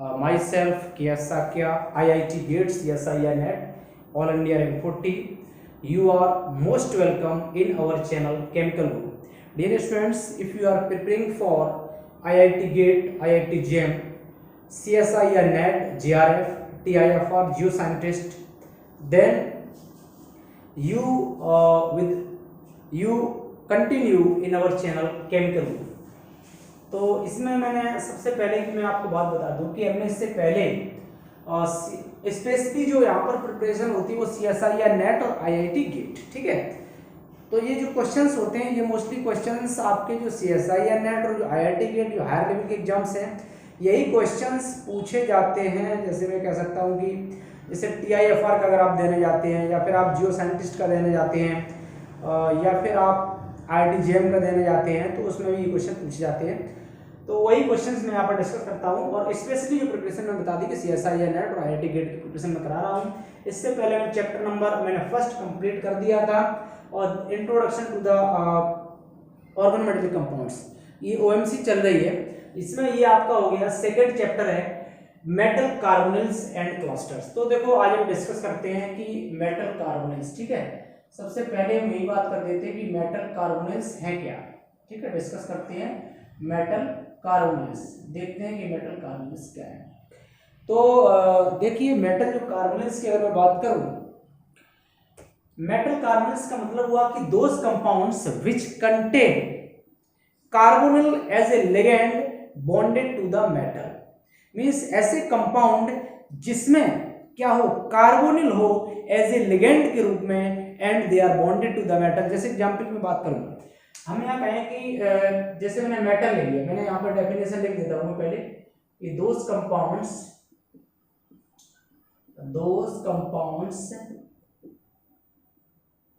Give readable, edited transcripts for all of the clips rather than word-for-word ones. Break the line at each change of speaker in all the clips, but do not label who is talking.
myself KS Sakya, IIT GATE CSIR NET, All India Rank 40. You are most welcome in our channel Chemical Guru. Dear students, if you are preparing for IIT GATE, IIT JEM, CSIR NET, JRF, TIFR, Geoscientist, then you continue in our channel Chemical Guru. तो इसमें मैंने सबसे पहले कि मैं आपको बात बता दूं कि हमने इससे पहले स्पेशली जो यहाँ पर प्रिपरेशन होती है वो CSIR नेट और IIT गेट, ठीक है। तो ये जो क्वेश्चंस होते हैं ये मोस्टली क्वेश्चंस आपके जो CSIR नेट और जो IIT गेट जो हायर लेवल के एग्जाम्स हैं यही क्वेश्चंस पूछे जाते हैं। जैसे मैं कह सकता हूँ कि जैसे TIFR का अगर आप देने जाते हैं या फिर आप जियो साइंटिस्ट का देने जाते हैं या फिर आप IIT JEM का देने जाते हैं तो उसमें भी ये क्वेश्चन पूछे जाते हैं। तो वही क्वेश्चंस मैं यहाँ पर डिस्कस करता हूँ और स्पेशली जो प्रिपरेशन में बता दी कि CSIR नेट और IIT गेट की प्रिपरेशन में करा रहा हूँ। इससे पहले मैं चैप्टर नंबर मैंने फर्स्ट कंप्लीट कर दिया था और इंट्रोडक्शन टू द ऑर्गेनोमेटेरिक कंपाउंड्स, ये OMC चल रही है। इसमें ये आपका हो गया सेकेंड चैप्टर है मेटल कार्बोनिल्स एंड क्लस्टर्स। तो देखो आज हम डिस्कस करते हैं कि मेटल कार्बोनिल्स, ठीक है। सबसे पहले हम यही बात कर देते हैं कि मेटल कार्बोनिल्स हैं क्या, ठीक है। डिस्कस करते हैं मेटल कार्बोनिल्स, देखते हैं कि मेटल कार्बोनिल्स क्या है। तो देखिए मेटल जो कार्बोनिल्स की अगर मैं बात करूं, मेटल कार्बोनिल्स का मतलब हुआ कि those compounds which contain carbonyl as a ligand bonded to the metal. Means ऐसे कंपाउंड जिसमें क्या हो, कार्बोनिल हो एज ए लिगैंड के रूप में and they are bonded to the metal. जैसे एग्जांपल में बात करूं, हम यहाँ कहें कि जैसे मैंने मेटल ले लिया, मैंने यहाँ पर डेफिनेशन लिख देता हूं पहले कि those compounds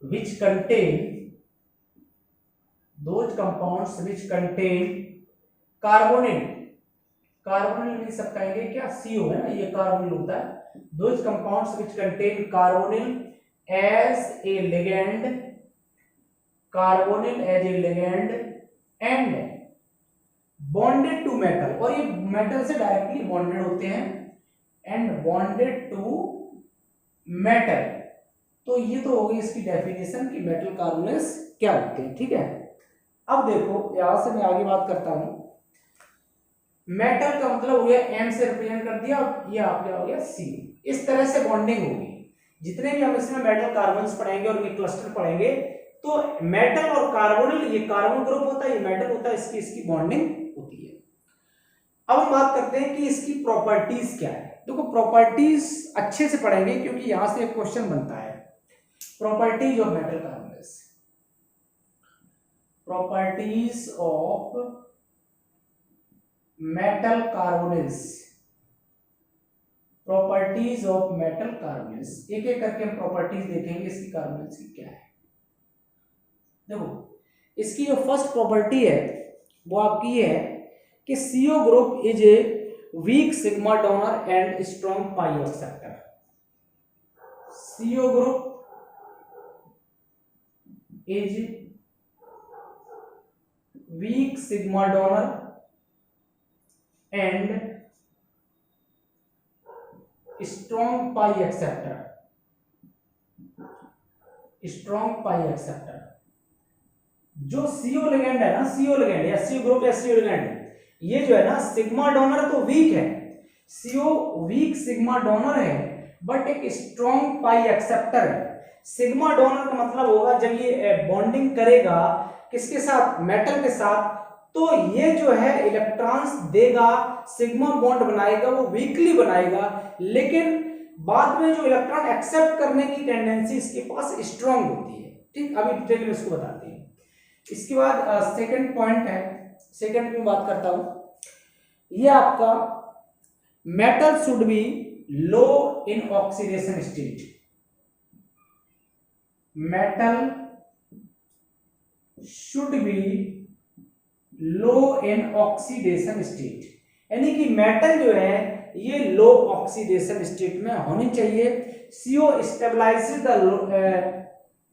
which contain carbonyl नहीं सब कहेंगे क्या, CO है ना, ये कार्बोनिल होता है। Those compounds which contain carbonyl as a ligand, carbonyl as a ligand and bonded to metal, और ये मेटल से डायरेक्टली बॉन्डेड होते हैं एंड बॉन्डेड टू मेटल। तो ये तो हो गई इसकी डेफिनेशन कि मेटल कार्बोनिल्स क्या होते हैं, ठीक है। अब देखो यहां से मैं आगे बात करता हूं। मेटल का मतलब हो गया M से रिप्रेजेंट कर दिया, ये आपका हो गया C। इस तरह से बॉन्डिंग होगी। जितने भी हम इसमें मेटल कार्बन्स पढ़ेंगे और ये क्लस्टर पढ़ेंगे तो मेटल और कार्बोनिल, ये कार्बन ग्रुप होता है, ये मेटल होता है, इसकी बॉन्डिंग होती है। अब हम बात करते हैं कि इसकी प्रॉपर्टीज क्या है। देखो प्रॉपर्टीज अच्छे से पढ़ेंगे क्योंकि यहां से एक क्वेश्चन बनता है, properties of metal carbonyls. Properties of metal carbonyls, properties of metal carbonyls, एक एक करके हम प्रॉपर्टीज देखेंगे इसकी कार्बोनिल्स की क्या है। देखो इसकी जो फर्स्ट प्रॉपर्टी है वो आपकी ये है कि CO group is a weak sigma donor and strong pi acceptor. CO group is weak sigma donor and strong pi acceptor, strong pi acceptor. जो CO लिगेंड है ना, CO लिगेंड या CO ग्रुप या CO लिगेंड, ये जो है ना sigma donor तो वीक है, CO वीक सिग्मा डोनर है बट एक स्ट्रॉन्ग पाई एक्सेप्टर है। सिग्मा डोनर का मतलब होगा जब ये बॉन्डिंग करेगा किसके साथ, मेटल के साथ, तो ये जो है इलेक्ट्रॉन्स देगा, सिग्मा बॉन्ड बनाएगा, वो वीकली बनाएगा, लेकिन बाद में जो इलेक्ट्रॉन एक्सेप्ट करने की टेंडेंसी इसके पास स्ट्रॉन्ग होती है, ठीक। अभी डिटेल में इसको बताते हैं। इसके बाद सेकंड पॉइंट है, सेकंड में बात करता हूं, ये आपका metal should be low in oxidation state. Metal should be low in oxidation state, यानी कि मेटल जो है ये लो ऑक्सीडेशन स्टेट में होनी चाहिए। CO stabilises the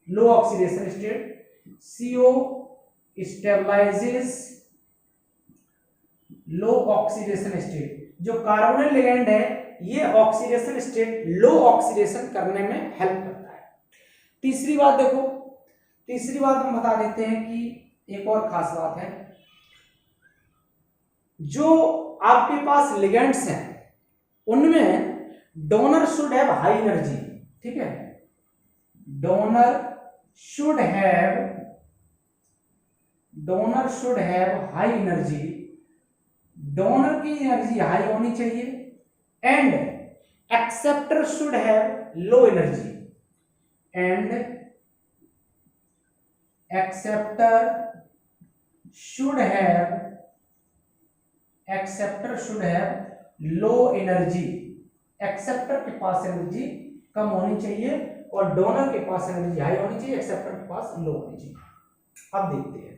low oxidation state, CO stabilises low oxidation state. जो कार्बोनिल लिगेंड है ये ऑक्सीडेशन स्टेट, लो ऑक्सीडेशन करने में हेल्प करता है। तीसरी बात देखो, तीसरी बात हम बता देते हैं कि एक और खास बात है, जो आपके पास लिगेंड्स हैं उनमें donor should have high energy, ठीक है, donor should have high energy, donor की एनर्जी हाई होनी चाहिए, and acceptor should have low energy, and acceptor should have low energy. Acceptor के पास एनर्जी कम होनी चाहिए और डोनर के पास एनर्जी हाई होनी चाहिए, एक्सेप्टर के पास लो होनी चाहिए। अब देखते हैं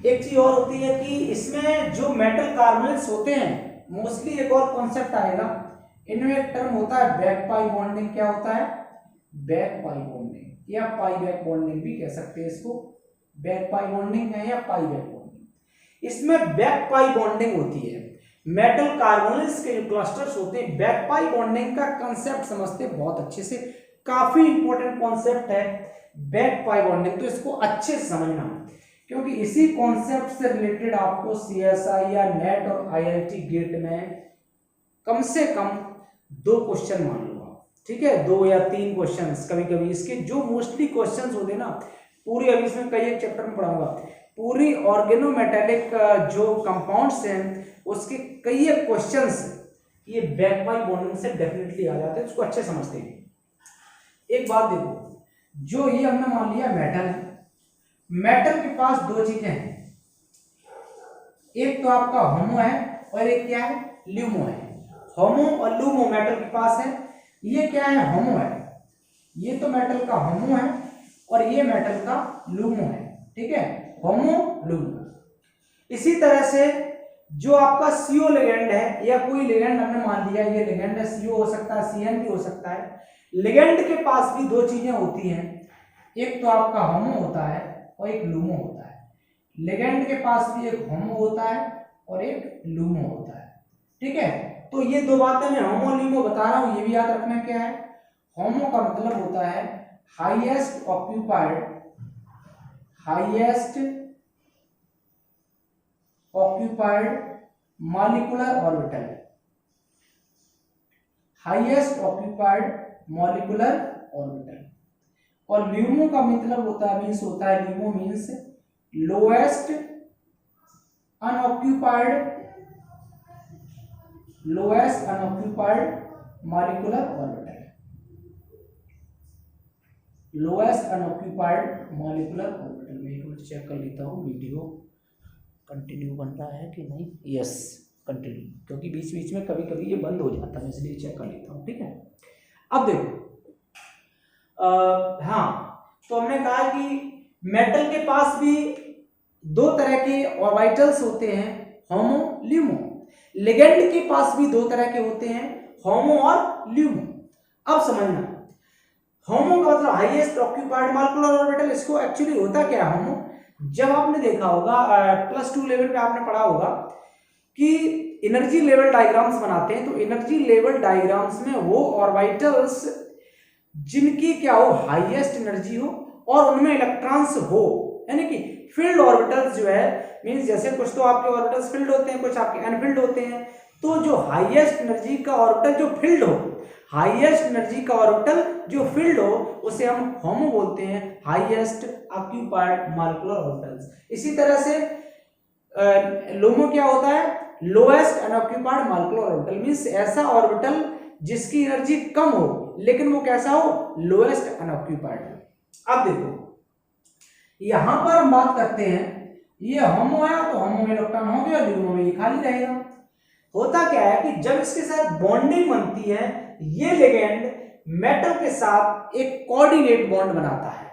एक चीज और होती है कि इसमें जो मेटल कार्बोनेट्स होते हैं, मोस्टली एक और कॉन्सेप्ट आएगा, इनमें एक टर्म होता है बैक पाई बॉन्डिंग। क्या होता है? बैक पाई बॉन्डिंग या पाई बैक बॉन्डिंग भी कह सकते हैं इसको। बैक पाई बॉन्डिंग है या पाई बैक बॉन्डिंग। इसमें बैक पाई बॉन्डिंग होती है। मेटल कार्बोनेट्स के जो क्लस्टर्स होते हैं, बैक पाई बॉन्डिंग का कंसेप्ट समझते बहुत अच्छे से, काफी इंपॉर्टेंट कॉन्सेप्ट है बैक पाई बॉन्डिंग, तो इसको अच्छे से समझना, क्योंकि इसी कॉन्सेप्ट से रिलेटेड आपको सीएसआई या नेट और आईआईटी गेट में कम से कम 2 क्वेश्चन मान लो आप, ठीक है, 2 या 3 क्वेश्चंस कभी कभी इसके जो मोस्टली क्वेश्चंस होते हैं ना, पूरी अभी इसमें कई एक चैप्टर में पढ़ाऊंगा, पूरी ऑर्गेनोमेटेलिक जो कंपाउंड्स हैं उसके कई एक क्वेश्चंस ये बैक पाई बॉन्डिंग से डेफिनेटली आ जाते हैं, उसको अच्छे समझते हैं। एक बात देखो, जो ये हमने मान लिया मेटल है, मेटल के पास 2 चीजें हैं, एक तो आपका होमो है और एक क्या है? ल्यूमो है। होमो और लूमो मेटल के पास है। ये क्या है? होमो है। ये तो मेटल का होमो है और ये मेटल का लूमो है, ठीक है, होमो लूमो। इसी तरह से जो आपका सीओ लिगेंड है या कोई लिगेंड हमने मान लिया ये लिगेंड है, सीओ हो सकता है, सीएन भी हो सकता है। लिगेंड के पास भी 2 चीजें होती हैं, एक तो आपका होमो होता है और एक लूमो होता है। लिगेंड के पास भी एक होमो होता है और एक लूमो होता है, ठीक है। तो ये 2 बातें मैं होमो लूमो बता रहा हूं, ये भी याद रखना क्या है। होमो का मतलब होता है highest occupied molecular orbital, highest occupied molecular orbital. और ल्यूमो का मतलब होता है, मीन्स होता है, LUMO means lowest unoccupied molecular orbital, lowest unoccupied molecular orbital. मैं एक मिनट चेक कर लेता हूँ वीडियो कंटिन्यू बन रहा है कि नहीं। यस, कंटिन्यू, क्योंकि बीच बीच में कभी कभी ये बंद हो जाता है, इसलिए चेक कर लेता हूँ, ठीक है। अब देखो, हाँ, तो हमने कहा कि मेटल के पास भी 2 तरह के ऑर्बिटल्स होते हैं, होमो ल्यूमो। लिगेंड के पास भी 2 तरह के होते हैं, होमो और ल्यूमो। अब समझना, होमो का मतलब हाईएस्ट ऑक्यूपाइड मॉलिक्यूलर ऑर्बिटल। इसको एक्चुअली होता क्या है होमो? जब आपने देखा होगा +2 लेवल पे आपने पढ़ा होगा कि एनर्जी लेवल डायग्राम्स बनाते हैं, तो एनर्जी लेवल डायग्राम्स में वो ऑर्बिटल्स जिनकी क्या हो, हाईएस्ट एनर्जी हो और उनमें इलेक्ट्रॉन्स हो, यानी कि फील्ड ऑर्बिटल्स जो है, मींस जैसे कुछ तो आपके ऑर्बिटल्स फील्ड होते हैं, कुछ आपके अनफील्ड होते हैं। तो जो हाईएस्ट एनर्जी का ऑर्बिटल जो फील्ड हो, हाईएस्ट एनर्जी का ऑर्बिटल जो फील्ड हो, उसे हम होमो बोलते हैं, हाईएस्ट ऑक्यूपाइड मॉलिक्यूलर ऑर्बिटल्स। इसी तरह से लूमो क्या होता है? Lowest unoccupied molecular orbital, means ऐसा ऑर्बिटल जिसकी एनर्जी कम हो लेकिन वो कैसा हो? Lowest unoccupied. अब देखो, यहां पर हम बात करते हैं, ये होमो है तो होमो में इलेक्ट्रॉन हो गया, ल्यूमो में ये खाली रहेगा। होता क्या है कि जब इसके साथ बॉन्डिंग बनती है, ये लिगेंड मेटल के साथ एक कोऑर्डिनेट बॉन्ड बनाता है।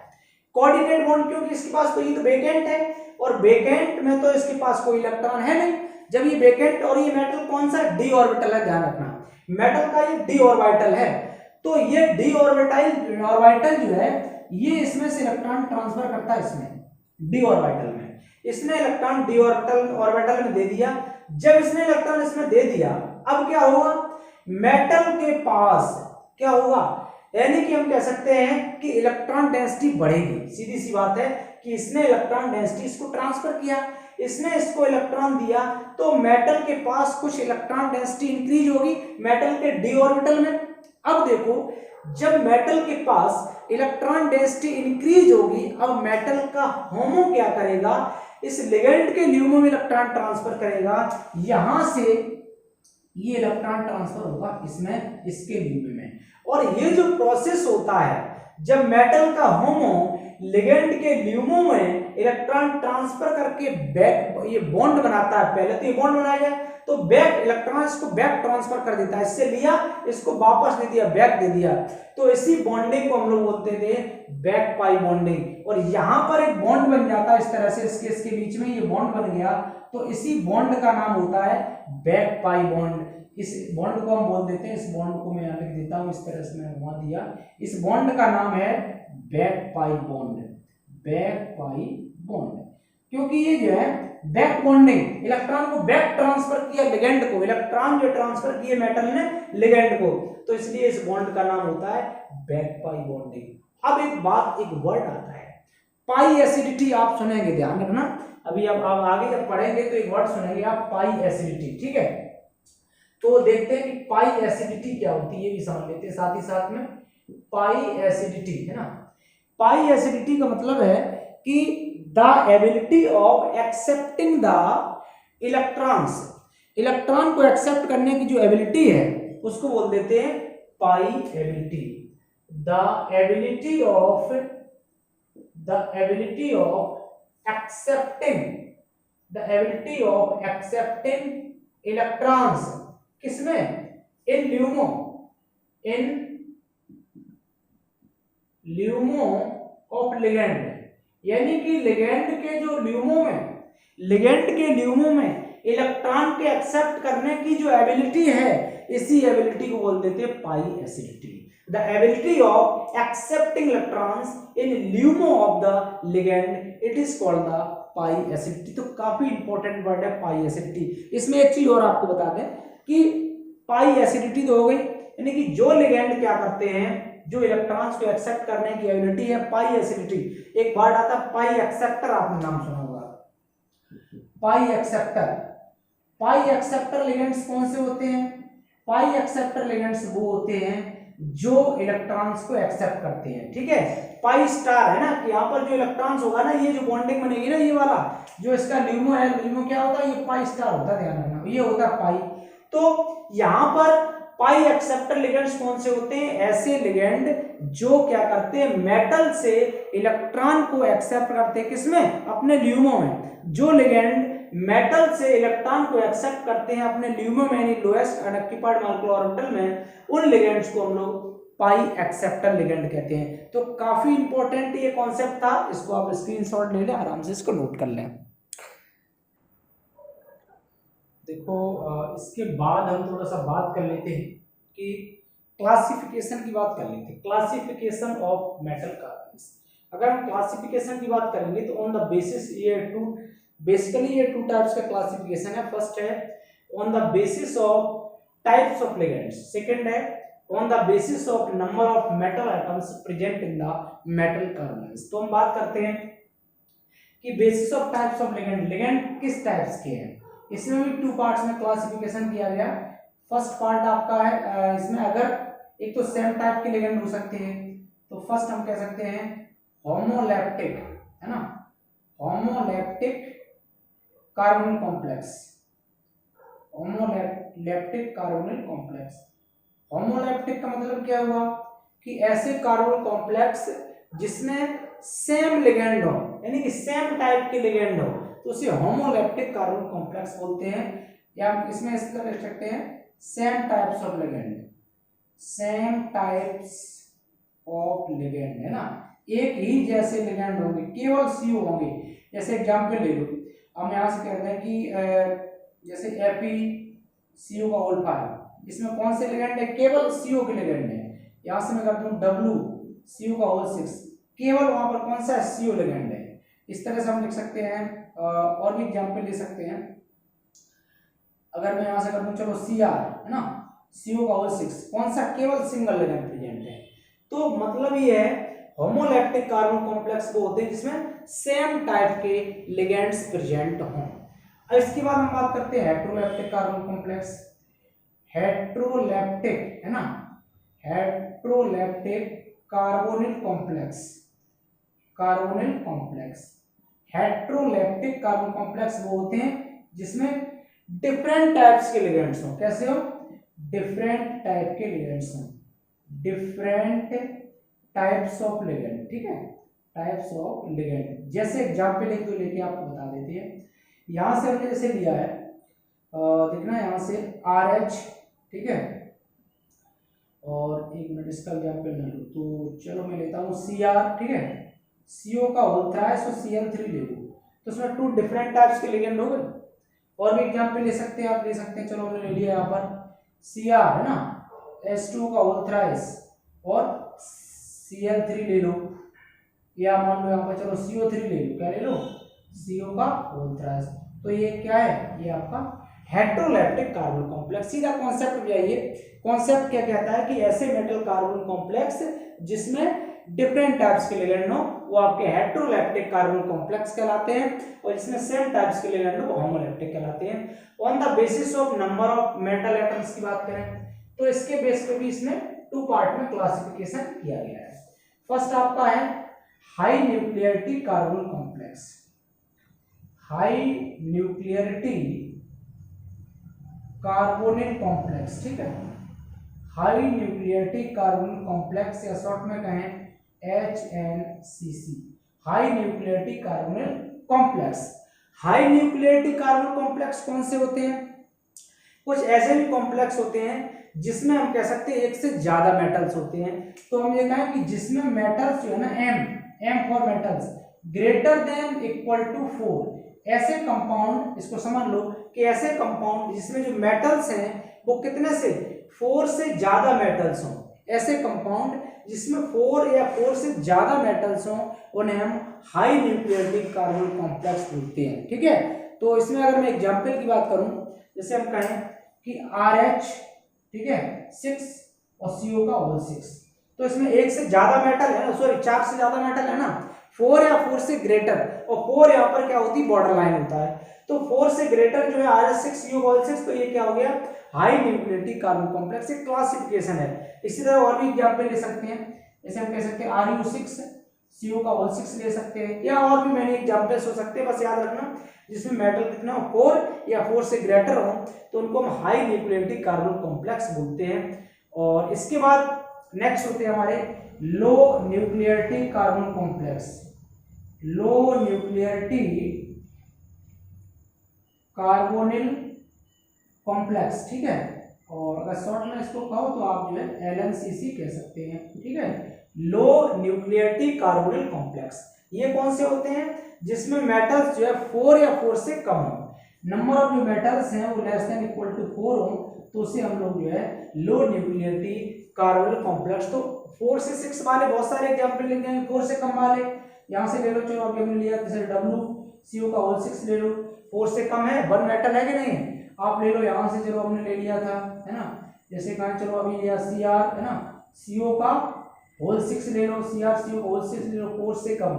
कोऑर्डिनेट बॉन्ड क्योंकि इसके पास तो ये तो वेकेंट है और वेकेंट में तो इसके पास कोई इलेक्ट्रॉन है नहीं। जब ये वेकेंट और ये मेटल कौन सा? डी ऑर्बिटल है, ध्यान रखना, मेटल का ये डी ऑर्बिटल है। तो ये डी ऑर्बिटल जो है ये इसमें से इलेक्ट्रॉन ट्रांसफर करता है, इसमें डी ऑर्बिटल में। इसने इलेक्ट्रॉन डी ऑर्बिटल में दे दिया। जब इसने इलेक्ट्रॉन इसमें दे दिया, अब क्या होगा, मेटल के पास क्या होगा, यानी कि हम कह सकते हैं कि इलेक्ट्रॉन डेंसिटी बढ़ेगी। सीधी सी बात है कि इसने इलेक्ट्रॉन डेंसिटी इसको ट्रांसफर किया, इसने इसको इलेक्ट्रॉन दिया, तो मेटल के पास कुछ इलेक्ट्रॉन डेंसिटी इंक्रीज होगी मेटल के डी ऑर्बिटल में। अब देखो, जब मेटल के पास इलेक्ट्रॉन डेंसिटी इंक्रीज होगी, अब मेटल का होमो क्या करेगा, इस लिगेंड के ल्यूमो में इलेक्ट्रॉन ट्रांसफर करेगा, यहां से ये इलेक्ट्रॉन ट्रांसफर होगा इसमें, इसके ल्यूमो में। और ये जो प्रोसेस होता है, जब मेटल का होमो लिगेंड के ल्यूमो में इलेक्ट्रॉन ट्रांसफर करके बैक ये बॉन्ड बनाता है, पहले तो ये बॉन्ड बनाया गया, तो बैक इलेक्ट्रॉन इसको बैक ट्रांसफर कर देता है, इससे लिया इसको वापस दे दिया, बैक दे दिया, तो इसी बॉन्डिंग को हम लोग बोलते थे बैक पाई बॉन्डिंग। और यहां पर एक बॉन्ड बन जाता है इस तरह से, इसके बीच में ये बॉन्ड बन गया, तो इसी बॉन्ड का नाम होता है बैक पाई बॉन्ड। इस बॉन्ड को हम बोल देते हैं, इस बॉन्ड को मैं यहाँ लिख देता हूँ, इस तरह से मैं घुमा दिया, इस बॉन्ड का नाम है back pi bond, back pi bond. क्योंकि ये जो है बैक बॉन्डिंग, इलेक्ट्रॉन को बैक ट्रांसफर किया लिगेंड को, इलेक्ट्रॉन जो ट्रांसफर किए मेटल ने लिगेंड को, तो इसलिए इस बॉन्ड का नाम होता है बैक पाई बॉन्डिंग। अब एक बात, एक वर्ड आता है पाई एसिडिटी, आप सुनेंगे, ध्यान रखना, अभी अब आगे जब पढ़ेंगे तो एक वर्ड सुनेंगे आप, पाई एसिडिटी, ठीक है। तो देखते हैं कि पाई एसिडिटी क्या होती है, ये भी समझ लेते हैं साथ ही साथ में। पाई एसिडिटी है ना, पाई एसिडिटी का मतलब है कि the ability of accepting the electrons, electron को एक्सेप्ट करने की जो एबिलिटी है उसको बोल देते हैं pi ability. The ability of accepting, the ability of accepting electrons, किसमें, in LUMO, in LUMO of ligand, यानी कि लिगेंड के जो ल्यूमो में, लिगेंड के ल्यूमो में इलेक्ट्रॉन के एक्सेप्ट करने की जो एबिलिटी है, इसी एबिलिटी को बोल देते हैं pi acidity. The ability of accepting electrons in LUMO of the ligand, it is called the pi acidity. तो काफी इंपॉर्टेंट वर्ड है पाई एसिडिटी। इसमें एक चीज और आपको बता दें कि पाई एसिडिटी तो हो गई, यानी कि जो लिगेंड क्या करते हैं, जो इलेक्ट्रॉन्स को एक्सेप्ट करने की एबिलिटी है पाई एसिडिटी। एक वर्ड आता है पाई एक्सेप्टर, आपने नाम सुना होगा, पाई एक्सेप्टर। पाई एक्सेप्टर लिगेंड्स कौन से होते हैं, पाई एक्सेप्टर लिगेंड्स वो होते हैं जो इलेक्ट्रॉन्स को एक्सेप्ट करते हैं, ठीक है। पाई स्टार है ना, कि यहाँ पर जो इलेक्ट्रॉन्स होगा ना, ये जो बॉन्डिंग बनेगी ना, ये वाला जो इसका ल्यूमो है, ल्यूमो क्या होता है, ये पाई स्टार होता है, ध्यान रखना, ये होता है पाई। तो यहाँ पर पाई एक्सेप्टर लिगेंड्स कौन से होते हैं, ऐसे लिगेंड जो क्या करते हैं, मेटल से इलेक्ट्रॉन को एक्सेप्ट करते हैं, किसमें, अपने ल्यूमो में। जो लिगेंड मेटल से इलेक्ट्रॉन को एक्सेप्ट करते हैं अपने ल्यूमो में, यानी लोएस्ट अनऑक्यूपाइड मॉलिक्यूलर ऑर्बिटल में, उन लिगेंड्स को हम लोग पाई एक्सेप्टर लिगेंड कहते हैं। तो काफी इंपॉर्टेंट ये कॉन्सेप्ट था, इसको आप स्क्रीनशॉट ले लें, आराम से इसको नोट कर लें। देखो इसके बाद हम थोड़ा सा बात कर लेते हैं कि क्लासिफिकेशन की बात कर लेते हैं, क्लासिफिकेशन ऑफ मेटल कार्बन्स। अगर हम क्लासिफिकेशन की बात करेंगे तो ऑन द बेसिस, ये बेसिकली ये टू टाइप्स का क्लासिफिकेशन है। फर्स्ट है on the basis of types of ligands, second है on the basis of number of metal items present in the metal carbons. तो हम बात करते हैं कि basis of types of ligand, ligand किस टाइप्स के हैं। इसमें भी टू पार्ट्स में क्लासिफिकेशन किया गया। फर्स्ट पार्ट आपका है, इसमें अगर एक तो सेम टाइप के लिगेंड हो सकते हैं, तो फर्स्ट हम कह सकते हैं होमोलैप्टिक, है ना, homoleptic carbonyl complex, homoleptic carbonyl complex. Homoleptic का मतलब क्या हुआ कि ऐसे कार्बोनिल कॉम्प्लेक्स जिसमें सेम लिगेंड हो, यानी कि सेम टाइप के लिगेंड हो, तो उसे होमोलैप्टिक कार्बोनिल कॉम्प्लेक्स बोलते हैं। या इसमें इस तरह लिख सकते हैं same types of ligand, same types of ligand, है ना, एक ही जैसे लिगेंड होंगे, केवल सीओ होंगे। जैसे एग्जांपल ले लो, हम यहाँ से कहते हैं कि जैसे FeCO का ओल्फा है, इसमें कौन से लिगेंड है, केवल CO के लिगेंड है। यहाँ से मैं करता हूँ WCO का होल 6, केवल वहां पर कौन सा CO लिगेंड है। इस तरह से हम लिख सकते हैं और भी एग्जाम्पल ले सकते हैं। अगर मैं यहाँ से कर दूँ, चलो CR है ना, CO का होल 6, कौन सा, केवल सिंगल लिगेंड प्रेजेंट है। तो मतलब ये है होमोलैप्टिक कार्बन कॉम्प्लेक्स वो होते हैं जिसमें सेम टाइप के लिगेंड्स प्रेजेंट हों। अब इसके बाद हम बात करते हैं हेट्रोलैप्टिक कार्बन कॉम्प्लेक्स। हेट्रोलैप्टिक है ना, heteroleptic carbonyl complex, carbonyl complex. Heteroleptic carbon complex वो होते हैं जिसमें डिफरेंट टाइप्स के लिगेंड्स हो। कैसे हो, डिफरेंट टाइप के लिगेंड्स हो, डिफरेंट टाइप्स ऑफ लिगेंड, ठीक है, टाइप्स ऑफ लिगेंड। जैसे एग्जांपल एक दो लेके आपको बता देते हैं। यहां से हमने जैसे लिया है, देखना यहाँ से RH, ठीक है, और एक मिनट इसका एग्जांपल ले लो, तो चलो मैं लेता हूँ CR, ठीक है, CO का होल थ्राइस और Cl3 ले लो, तो उसमें 2 डिफरेंट टाइप्स के लिगेंड हो गए। और भी एग्जांपल ले सकते हैं, आप ले सकते हैं, चलो हमने ले लिया यहाँ पर CR है ना, H2 का होल थ्राइस और Cl3 ले लो, या मान लो यहाँ पर चलो CO3 ले लो, क्या ले लो, CO का होल थ्राइस। तो ये क्या है, ये आपका हेट्रोलैप्टिक कार्बन कॉम्प्लेक्स। सीधा कॉन्सेप्ट भी आइए, कॉन्सेप्ट क्या कहता है कि ऐसे मेटल कार्बन कॉम्प्लेक्स जिसमें डिफरेंट टाइप्स के लिगेंड हो वो आपके हेट्रोलैप्टिक कार्बन कॉम्प्लेक्स कहलाते हैं, और जिसमें सेम टाइप्स के लिगेंड हो वो होमोलैप्टिक कहलाते हैं। On the basis of number of metal atoms की बात करें तो इसके बेस पे भी इसमें 2 पार्ट में क्लासिफिकेशन किया गया है। फर्स्ट आपका है high nuclearity carbon complex, high nuclearity carbonyl complex, ठीक है, हाई न्यूक्लियरिटी कार्बन कॉम्प्लेक्स या शॉर्ट में कहें HNCC, high nuclearity carbonyl complex. High nuclearity carbon complex कौन से होते हैं, कुछ ऐसे भी कॉम्प्लेक्स होते हैं जिसमें हम कह सकते हैं एक से ज्यादा मेटल्स होते हैं। तो हम ये कहें कि जिसमें मेटल्स जो है ना, M for metals greater than equal to 4, ऐसे कंपाउंड, इसको समझ लो कि ऐसे कंपाउंड जिसमें जो मेटल्स हैं वो कितने से 4 से ज्यादा मेटल्स हों, ऐसे कंपाउंड जिसमें 4 या 4 से ज्यादा मेटल्स हों उन्हें हम हाई न्यूक्लियरिटी कार्बन कॉम्प्लेक्स बोलते हैं, ठीक है। तो इसमें अगर मैं एग्जांपल की बात करूं, जैसे हम कहें कि RH, ठीक है, 6 और CO का होल 6, तो इसमें एक से ज्यादा मेटल है ना, सॉरी 4 से ज्यादा मेटल है ना, 4 या 4 से ग्रेटर, और 4 यहाँ पर क्या होती है, बॉर्डर लाइन होता है, तो 4 से ग्रेटर जो है RH6 CO का होल 6, तो ये क्या हो गया, हाई न्यूक्लियरिटी कार्बन कॉम्प्लेक्स। एक क्लासिफिकेशन है। इसी तरह और भी एग्जांपल ले सकते हैं, जैसे हम कह सकते हैं RU6 CO का होल 6 ले सकते हैं, या और भी मैंने एग्जांपल्स हो सकते हैं, बस याद रखना जिसमें मेटल कितना हो 4 या 4 से ग्रेटर हो तो उनको हम हाई न्यूक्लियरिटी कार्बन कॉम्प्लेक्स बोलते हैं। और इसके बाद नेक्स्ट होते हैं हमारे लो न्यूक्लियरिटी कार्बन कॉम्प्लेक्स, लो न्यूक्लियरिटी कार्बोनिल कॉम्प्लेक्स, ठीक है, और अगर शॉर्ट में इसको कहो तो आप जो है LNCC कह सकते हैं, ठीक है, लो न्यूक्लियरिटी कार्बोनिल कॉम्प्लेक्स। ये कौन से होते हैं, जिसमें मेटल्स जो है 4 या 4 से कम हो, नंबर ऑफ जो मेटल्स हैं वो लेस देन इक्वल टू 4 हो, तो उसे हम लोग जो है लो न्यूक्लियरिटी कार्बोनिल कॉम्प्लेक्स। तो 4 से 6 वाले बहुत सारे एग्जांपल लेते हैं, 4 से कम वाले यहाँ से ले लो, चलो अभी हमने लिया जैसे WCO का होल 6 ले लो, 4 से कम है, 1 मेटल है कि नहीं, आप ले लो यहाँ से, चलो हमने ले लिया था, है ना, जैसे कहें चलो अभी लिया CR, है ना, CO का होल 6 ले लो, CrCO का होल 6 ले लो, 4 से कम,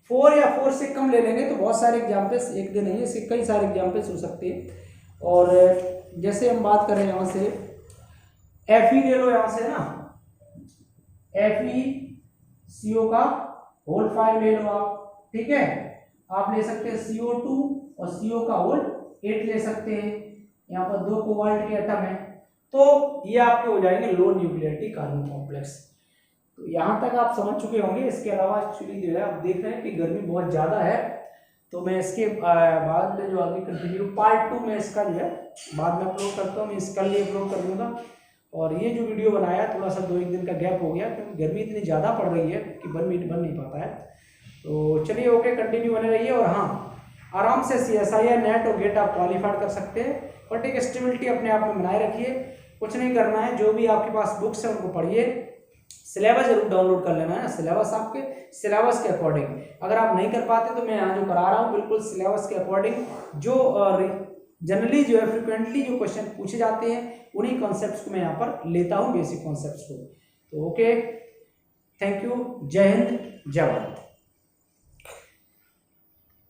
4 या 4 से कम ले लेंगे तो बहुत सारे एग्जांपल्स, एक दिन नहीं है, इसके कई सारे एग्जांपल्स हो सकते हैं। और जैसे हम बात करें यहाँ से Fe ले लो यहाँ से ना, FeCO का होल 5 ले लो आप, ठीक है, आप ले सकते हैं CO2 और CO का होल 8 ले सकते हैं, यहाँ पर 2 कोबाल्ट के एटम है, तो ये आपके हो जाएंगे लो न्यूक्लियरिटी कार्बन कॉम्प्लेक्स। तो यहाँ तक आप समझ चुके होंगे। इसके अलावा एक्चुअली जो है आप देख रहे हैं कि गर्मी बहुत ज़्यादा है, तो मैं इसके बाद में जो आगे कंटिन्यू पार्ट 2 में इसका जो है बाद में अपलोड करता हूँ, मैं इसका लिए अपलोड कर दूँगा। और ये जो वीडियो बनाया थोड़ा सा 2-1 दिन का गैप हो गया क्योंकि गर्मी इतनी ज़्यादा पड़ रही है कि बन नहीं पाता है। तो चलिए ओके, कंटिन्यू बने रहिए। और हाँ, आराम से CSIR नेट और गेट आप क्वालिफाइड कर सकते हैं, बट एक स्टेबिलिटी अपने आप में बनाए रखिए, कुछ नहीं करना है, जो भी आपके पास बुक्स है उनको पढ़िए, सिलेबस जरूर डाउनलोड कर लेना है, सिलेबस आपके सिलेबस के अकॉर्डिंग। अगर आप नहीं कर पाते तो मैं यहाँ जो करा रहा हूँ बिल्कुल सिलेबस के अकॉर्डिंग, जो जनरली जो है फ्रिक्वेंटली जो क्वेश्चन पूछे जाते हैं उन्हीं कॉन्सेप्ट्स को मैं यहाँ पर लेता हूँ, बेसिक कॉन्सेप्ट्स को। तो ओके, थैंक यू, जय हिंद, जय भारत।